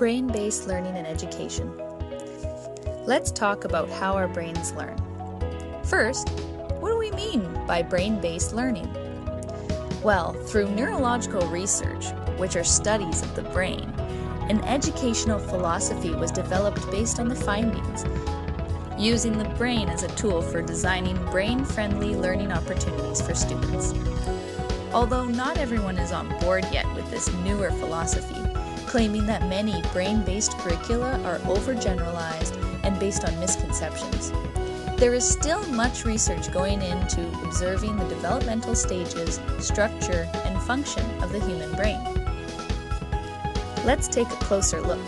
Brain-based learning and education. Let's talk about how our brains learn. First, what do we mean by brain-based learning? Well, through neurological research, which are studies of the brain, an educational philosophy was developed based on the findings, using the brain as a tool for designing brain-friendly learning opportunities for students. Although not everyone is on board yet with this newer philosophy, claiming that many brain-based curricula are overgeneralized and based on misconceptions, there is still much research going into observing the developmental stages, structure, and function of the human brain. Let's take a closer look.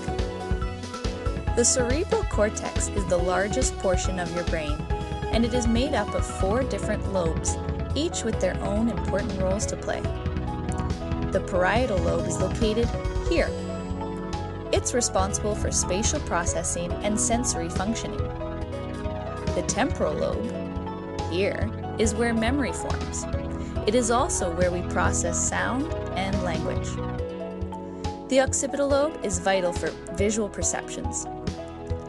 The cerebral cortex is the largest portion of your brain, and it is made up of 4 different lobes, each with their own important roles to play. The parietal lobe is located here. It's responsible for spatial processing and sensory functioning. The temporal lobe, here, is where memory forms. It is also where we process sound and language. The occipital lobe is vital for visual perceptions.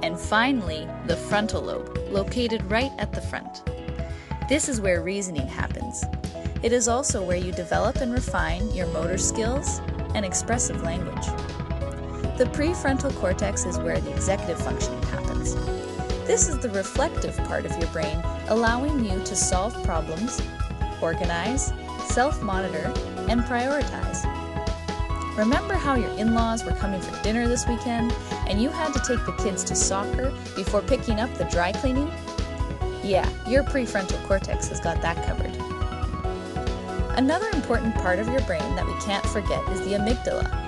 And finally, the frontal lobe, located right at the front. This is where reasoning happens. It is also where you develop and refine your motor skills and expressive language. The prefrontal cortex is where the executive functioning happens. This is the reflective part of your brain, allowing you to solve problems, organize, self-monitor, and prioritize. Remember how your in-laws were coming for dinner this weekend and you had to take the kids to soccer before picking up the dry cleaning? Yeah, your prefrontal cortex has got that covered. Another important part of your brain that we can't forget is the amygdala.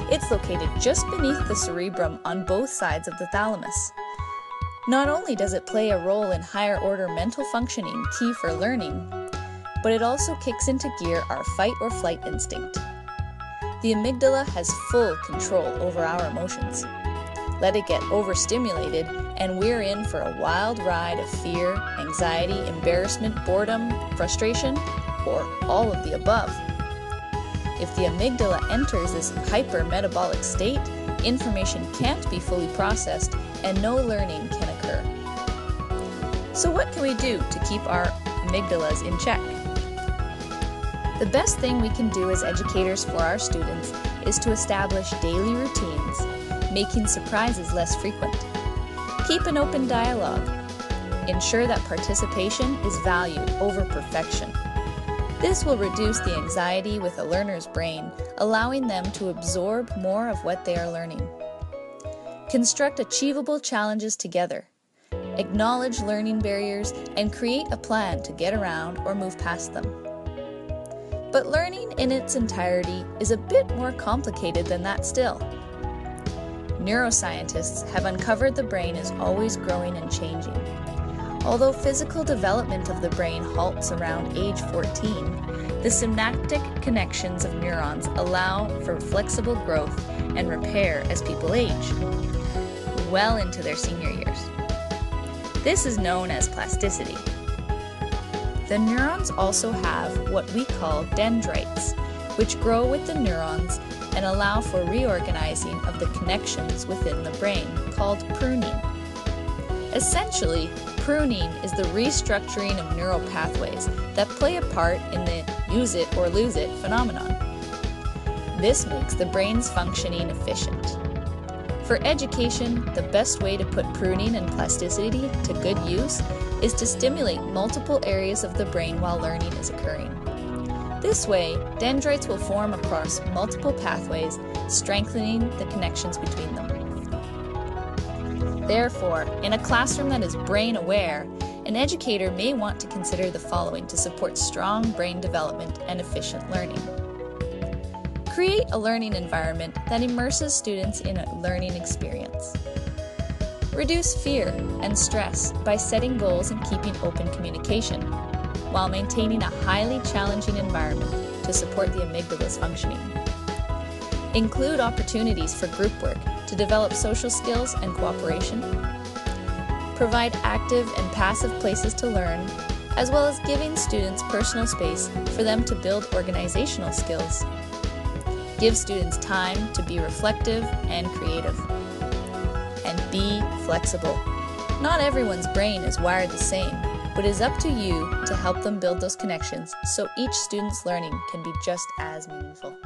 It's located just beneath the cerebrum on both sides of the thalamus. Not only does it play a role in higher order mental functioning key for learning, but it also kicks into gear our fight or flight instinct. The amygdala has full control over our emotions. Let it get overstimulated and we're in for a wild ride of fear, anxiety, embarrassment, boredom, frustration, or all of the above. If the amygdala enters this hyper-metabolic state, information can't be fully processed and no learning can occur. So what can we do to keep our amygdalas in check? The best thing we can do as educators for our students is to establish daily routines, making surprises less frequent. Keep an open dialogue. Ensure that participation is valued over perfection. This will reduce the anxiety with a learner's brain, allowing them to absorb more of what they are learning. Construct achievable challenges together. Acknowledge learning barriers and create a plan to get around or move past them. But learning in its entirety is a bit more complicated than that still. Neuroscientists have uncovered the brain is always growing and changing. Although physical development of the brain halts around age 14, the synaptic connections of neurons allow for flexible growth and repair as people age, well into their senior years. This is known as plasticity. The neurons also have what we call dendrites, which grow with the neurons and allow for reorganizing of the connections within the brain, called pruning. Essentially, pruning is the restructuring of neural pathways that play a part in the use it or lose it phenomenon. This makes the brain's functioning efficient. For education, the best way to put pruning and plasticity to good use is to stimulate multiple areas of the brain while learning is occurring. This way, dendrites will form across multiple pathways, strengthening the connections between them. Therefore, in a classroom that is brain-aware, an educator may want to consider the following to support strong brain development and efficient learning. Create a learning environment that immerses students in a learning experience. Reduce fear and stress by setting goals and keeping open communication, while maintaining a highly challenging environment to support the amygdala's functioning. Include opportunities for group work to develop social skills and cooperation. Provide active and passive places to learn, as well as giving students personal space for them to build organizational skills. Give students time to be reflective and creative. And be flexible. Not everyone's brain is wired the same, but it is up to you to help them build those connections so each student's learning can be just as meaningful.